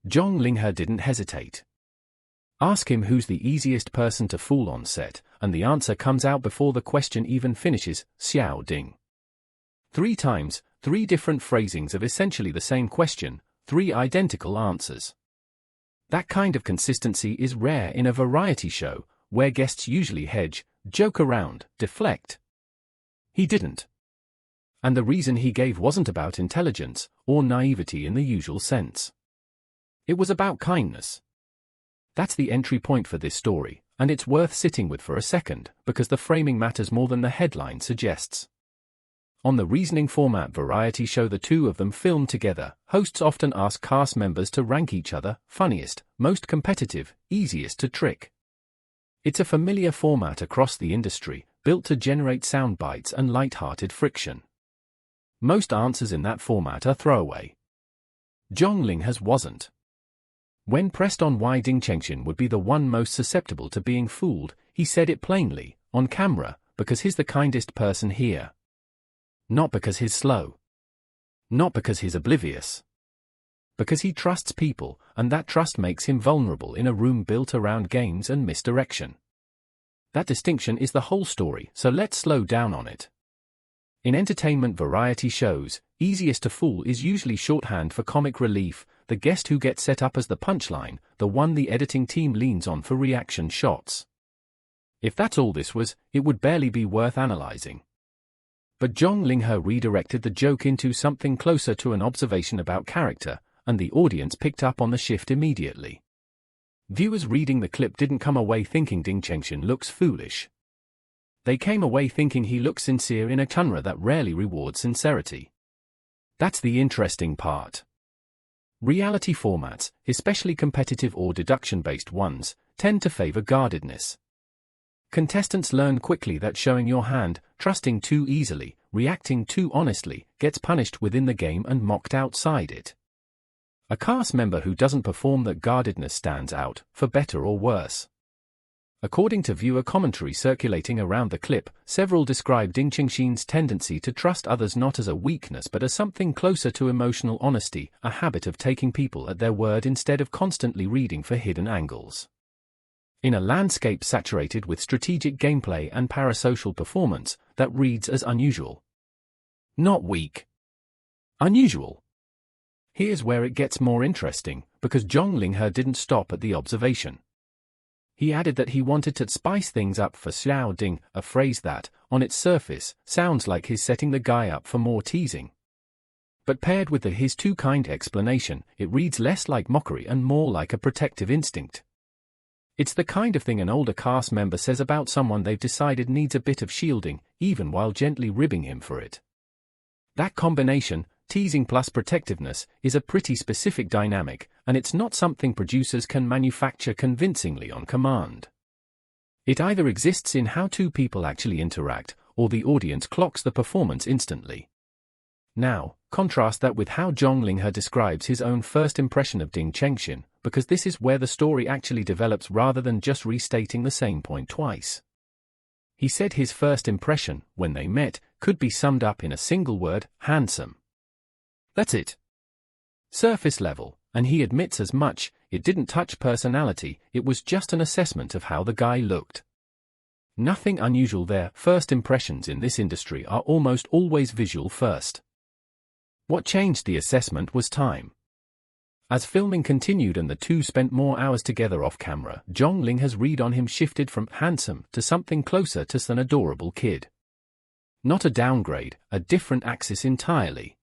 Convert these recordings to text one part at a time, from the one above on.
Zhang Linghe didn't hesitate. Ask him who's the easiest person to fool on set, and the answer comes out before the question even finishes, Xiao Ding. 3 times, 3 different phrasings of essentially the same question, 3 identical answers. That kind of consistency is rare in a variety show, where guests usually hedge, joke around, deflect. He didn't. And the reason he gave wasn't about intelligence, or naivety in the usual sense. It was about kindness. That's the entry point for this story, and it's worth sitting with for a second, because the framing matters more than the headline suggests. On the reasoning format variety show the two of them filmed together, hosts often ask cast members to rank each other, funniest, most competitive, easiest to trick. It's a familiar format across the industry, built to generate sound bites and light-hearted friction. Most answers in that format are throwaway. Zhang Linghe's wasn't. When pressed on why Ding Chengxin would be the one most susceptible to being fooled, he said it plainly, on camera, because he's the kindest person here. Not because he's slow. Not because he's oblivious. Because he trusts people, and that trust makes him vulnerable in a room built around games and misdirection. That distinction is the whole story, so let's slow down on it. In entertainment variety shows, easiest to fool is usually shorthand for comic relief, the guest who gets set up as the punchline, the one the editing team leans on for reaction shots. If that's all this was, it would barely be worth analyzing. But Zhang Linghe redirected the joke into something closer to an observation about character, and the audience picked up on the shift immediately. Viewers reading the clip didn't come away thinking Ding Chengxin looks foolish. They came away thinking he looks sincere in a genre that rarely rewards sincerity. That's the interesting part. Reality formats, especially competitive or deduction-based ones, tend to favor guardedness. Contestants learn quickly that showing your hand, trusting too easily, reacting too honestly, gets punished within the game and mocked outside it. A cast member who doesn't perform that guardedness stands out, for better or worse. According to viewer commentary circulating around the clip, several describe Ding Chengxin's tendency to trust others not as a weakness but as something closer to emotional honesty, a habit of taking people at their word instead of constantly reading for hidden angles. In a landscape saturated with strategic gameplay and parasocial performance, that reads as unusual. Not weak. Unusual. Here's where it gets more interesting, because Zhang Linghe didn't stop at the observation. He added that he wanted to spice things up for Xiao Ding, a phrase that, on its surface, sounds like he's setting the guy up for more teasing. But paired with the "he's too kind" explanation, it reads less like mockery and more like a protective instinct. It's the kind of thing an older cast member says about someone they've decided needs a bit of shielding, even while gently ribbing him for it. That combination, teasing plus protectiveness, is a pretty specific dynamic, and it's not something producers can manufacture convincingly on command. It either exists in how two people actually interact, or the audience clocks the performance instantly. Now, contrast that with how Zhang Linghe describes his own first impression of Ding Chengxin, because this is where the story actually develops rather than just restating the same point twice. He said his first impression, when they met, could be summed up in a single word: handsome. That's it. Surface level, and he admits as much. It didn't touch personality, it was just an assessment of how the guy looked. Nothing unusual there. First impressions in this industry are almost always visual first. What changed the assessment was time. As filming continued and the two spent more hours together off camera, Zhang Linghe's read on him shifted from handsome to something closer to an adorable kid. Not a downgrade, a different axis entirely.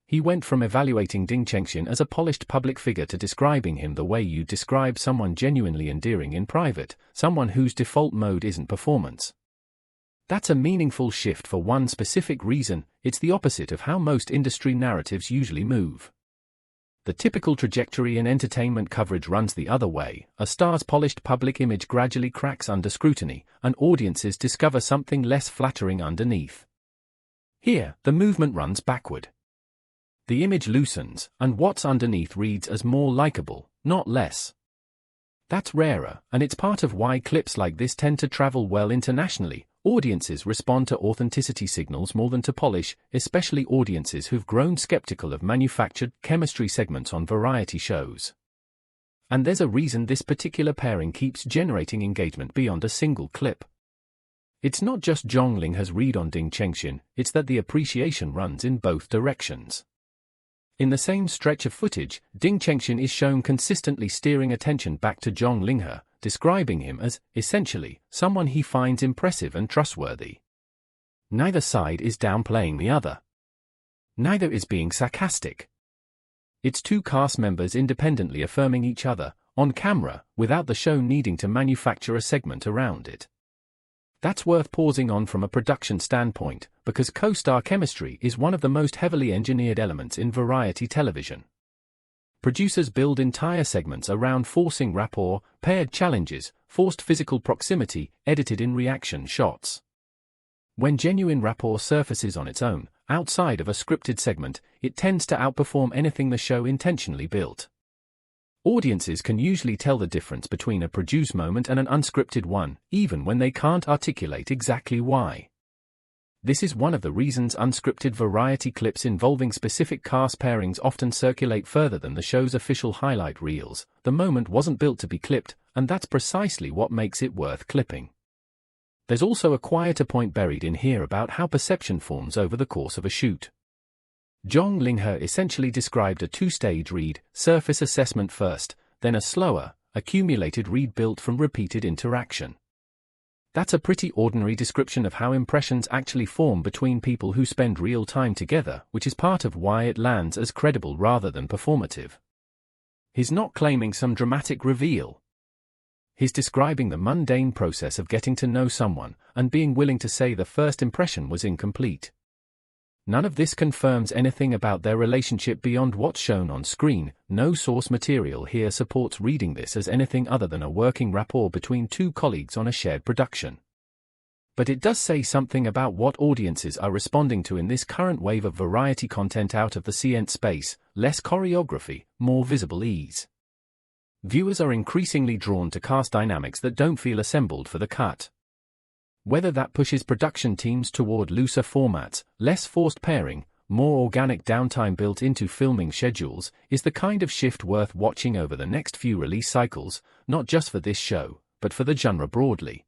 He went from evaluating Ding Chengxin as a polished public figure to describing him the way you describe someone genuinely endearing in private, someone whose default mode isn't performance. That's a meaningful shift for one specific reason: it's the opposite of how most industry narratives usually move. The typical trajectory in entertainment coverage runs the other way: a star's polished public image gradually cracks under scrutiny, and audiences discover something less flattering underneath. Here, the movement runs backward. The image loosens, and what's underneath reads as more likable, not less. That's rarer, and it's part of why clips like this tend to travel well internationally, Audiences respond to authenticity signals more than to polish, especially audiences who've grown skeptical of manufactured chemistry segments on variety shows. And there's a reason this particular pairing keeps generating engagement beyond a single clip. It's not just Zhang Linghe's read on Ding Chengxin, it's that the appreciation runs in both directions. In the same stretch of footage, Ding Chengxin is shown consistently steering attention back to Zhang Linghe, describing him as, essentially, someone he finds impressive and trustworthy. Neither side is downplaying the other. Neither is being sarcastic. It's two cast members independently affirming each other, on camera, without the show needing to manufacture a segment around it. That's worth pausing on from a production standpoint, because co-star chemistry is one of the most heavily engineered elements in variety television. Producers build entire segments around forcing rapport, paired challenges, forced physical proximity, edited-in reaction shots. When genuine rapport surfaces on its own, outside of a scripted segment, it tends to outperform anything the show intentionally built. Audiences can usually tell the difference between a produced moment and an unscripted one, even when they can't articulate exactly why. This is one of the reasons unscripted variety clips involving specific cast pairings often circulate further than the show's official highlight reels. The moment wasn't built to be clipped, and that's precisely what makes it worth clipping. There's also a quieter point buried in here about how perception forms over the course of a shoot. Zhang Linghe essentially described a two-stage read, surface assessment first, then a slower, accumulated read built from repeated interaction. That's a pretty ordinary description of how impressions actually form between people who spend real time together, which is part of why it lands as credible rather than performative. He's not claiming some dramatic reveal. He's describing the mundane process of getting to know someone, and being willing to say the first impression was incomplete. None of this confirms anything about their relationship beyond what's shown on screen. No source material here supports reading this as anything other than a working rapport between two colleagues on a shared production. But it does say something about what audiences are responding to in this current wave of variety content out of the scient space: less choreography, more visible ease. Viewers are increasingly drawn to cast dynamics that don't feel assembled for the cut. Whether that pushes production teams toward looser formats, less forced pairing, more organic downtime built into filming schedules, is the kind of shift worth watching over the next few release cycles, not just for this show, but for the genre broadly.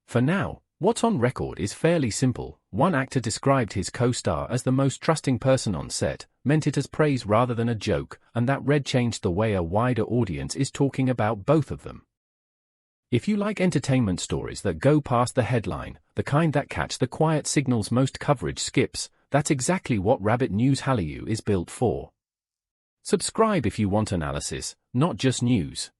For now, what's on record is fairly simple. One actor described his co-star as the most trusting person on set, meant it as praise rather than a joke, and that read changed the way a wider audience is talking about both of them. If you like entertainment stories that go past the headline, the kind that catch the quiet signals most coverage skips, that's exactly what Rabbit News Hallyu is built for. Subscribe if you want analysis, not just news.